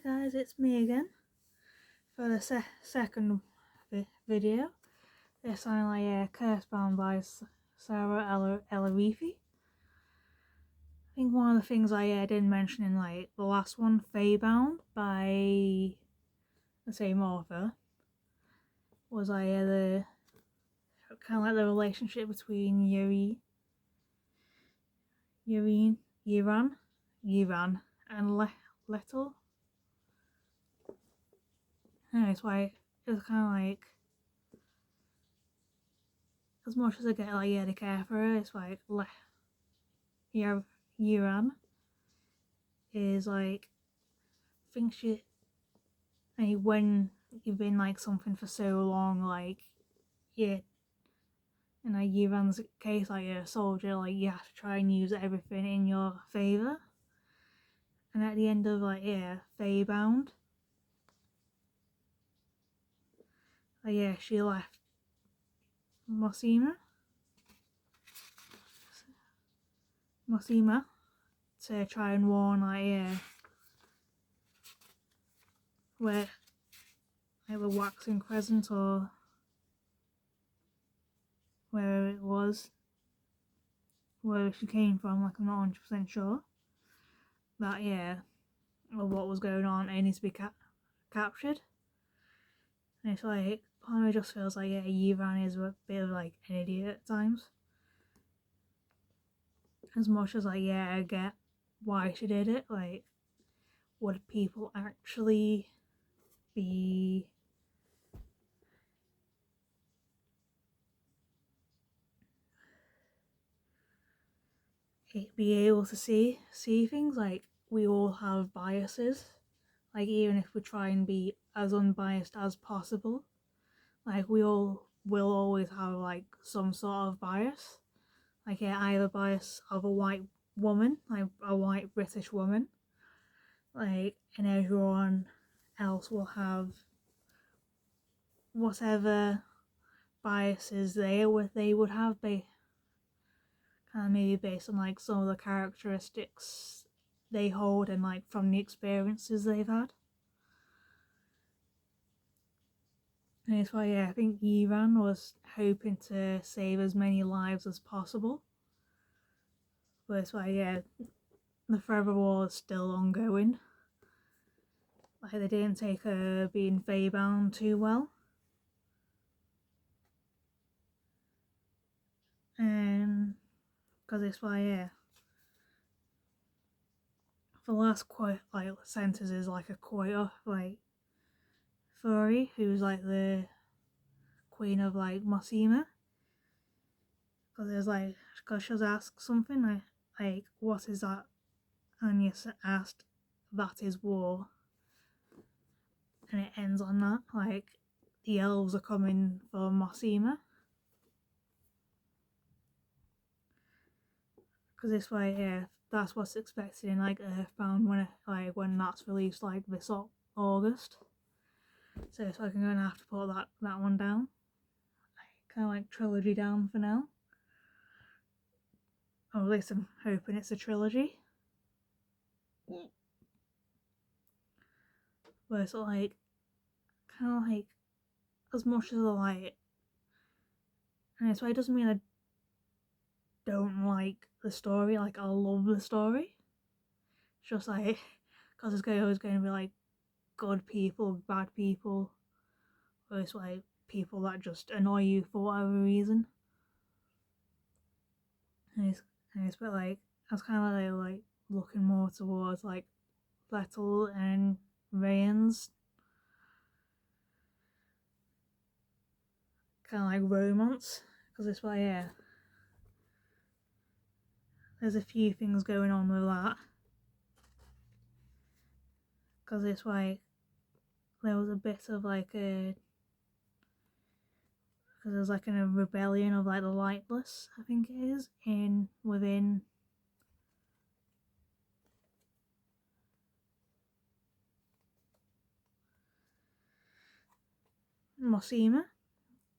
guys, it's me again for the second video. This time Cursebound by Saara El-Arifi. I think one of the things I didn't mention in the last one, Cursebound by the same author, was the kind of like the relationship between Iran and Little. Anyway, so it's kind of like, as much as I get to care for her, it's like Iran is like, think she, when you've been something for so long, in Iran's case, you're a soldier, you have to try and use everything in your favour. And at the end of Cursebound, she left Mosima to try and warn where the waxing crescent, or where it was, where she came from, I'm not 100% sure, that of what was going on, it needs to be captured. And it's part of me just feels Iran is a bit of an idiot at times. As much as I get why she did it, would people actually be able to see things? We all have biases, even if we try and be as unbiased as possible, we all will always have some sort of bias. I have a bias of a white woman, a white British woman, and everyone else will have whatever biases they would have, maybe based on some of the characteristics they hold and from the experiences they've had. And it's I think Iran was hoping to save as many lives as possible, but it's the forever war is still ongoing. They didn't take her being Cursebound too well, and because it's for the last quote sentence is a quote of Furi, who's the queen of Mosima, because she was asked something what is that, and you asked, that is war, and it ends on that, the elves are coming for Mosima, because it's that's what's expected in Earthbound when that's released this August. So I'm gonna have to put that one down, kind of trilogy down for now. Or at least I'm hoping it's a trilogy. But it's kind of as much as I like it, and it doesn't mean I don't like the story. I love the story. It's just because it's always going to be good people, bad people, or it's people that just annoy you for whatever reason. And it's but I was kind of looking more towards Vettel and Ryan's kind of romance, because it's there's a few things going on with that, because it's there was a bit of because there's a rebellion of the lightless, I think it is, within Mosima,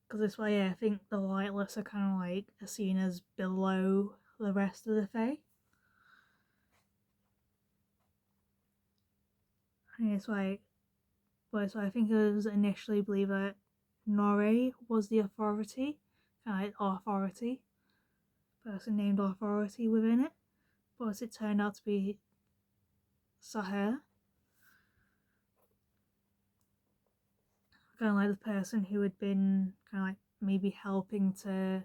because it's I think the lightless are kind of seen as below the rest of the Fae. And it's like, but so I think it was initially believed that Norrie was the authority, kind of like authority, person named authority within it, but it turned out to be Saara, kind of like the person who had been kind of like maybe helping to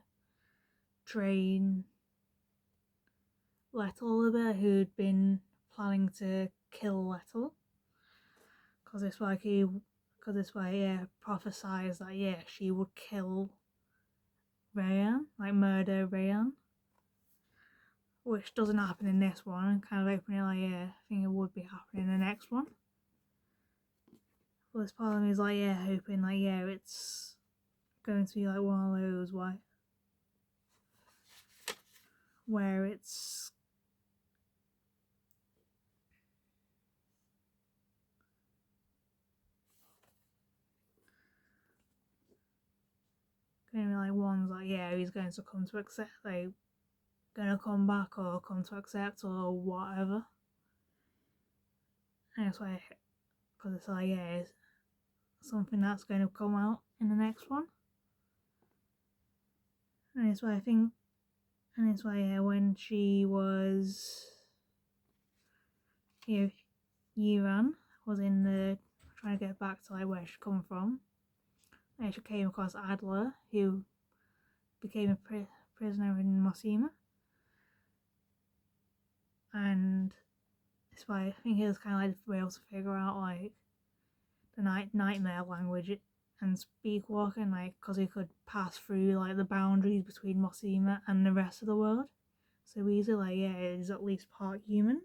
train Lettel a little bit, who'd been planning to kill Lettel, because it's like prophesies that she would kill Rayan, like murder Rayan, which doesn't happen in this one, and kind of opening like I think it would be happening in the next one. But this part of me is like hoping like it's going to be like one of those where it's going to be like ones like he's going to come to accept, like gonna come back or come to accept or whatever. And it's like, because it's like it's something that's going to come out in the next one. And it's why I think, and it's why when she was Yiran was in the trying to get back to like where she come from, and she came across Adler, who became a prisoner in Mosima, and it's why I think it was kind of like the able to figure out like the nightmare language and speak walking, like because he could pass through like the boundaries between Mosima and the rest of the world so easily. Like he's at least part human,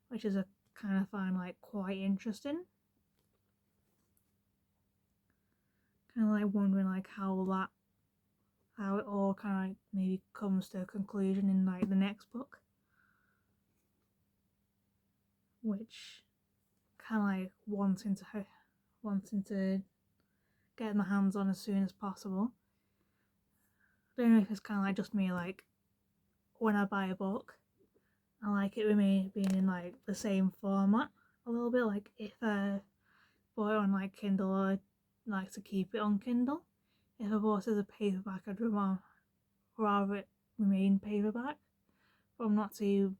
which is a kind of find like quite interesting. Kind of like wondering like how it all kind of like maybe comes to a conclusion in like the next book, which kind of like wanting to get my hands on as soon as possible. I don't know if it's kind of like just me, like when I buy a book I like it being in like the same format a little bit. Like if I bought it on like Kindle, I'd like to keep it on Kindle. If I bought it as a paperback, I'd rather it remain paperback, but I'm not too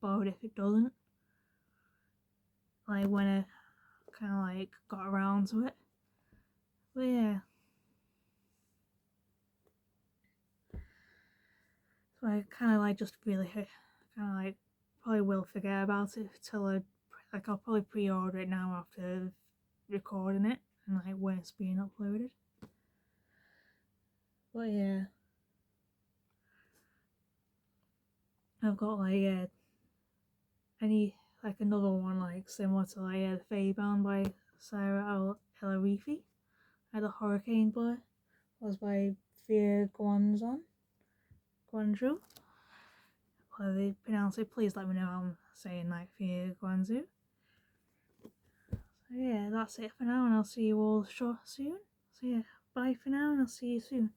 bothered if it doesn't. Like when I kind of like got around to it. But yeah, so I kind of like just really kind of like probably will forget about it till I'll probably pre-order it now after recording it and like when it's being uploaded. But yeah, I've got like any like another one like similar to like the Cursebound by Saara El-Arifi. I had a Hurricane Boy was by Fia Guanzhou. How they pronounce it, please let me know how I'm saying like Fia Guanzhou. So yeah, that's it for now and I'll see you all soon. So yeah, bye for now and I'll see you soon.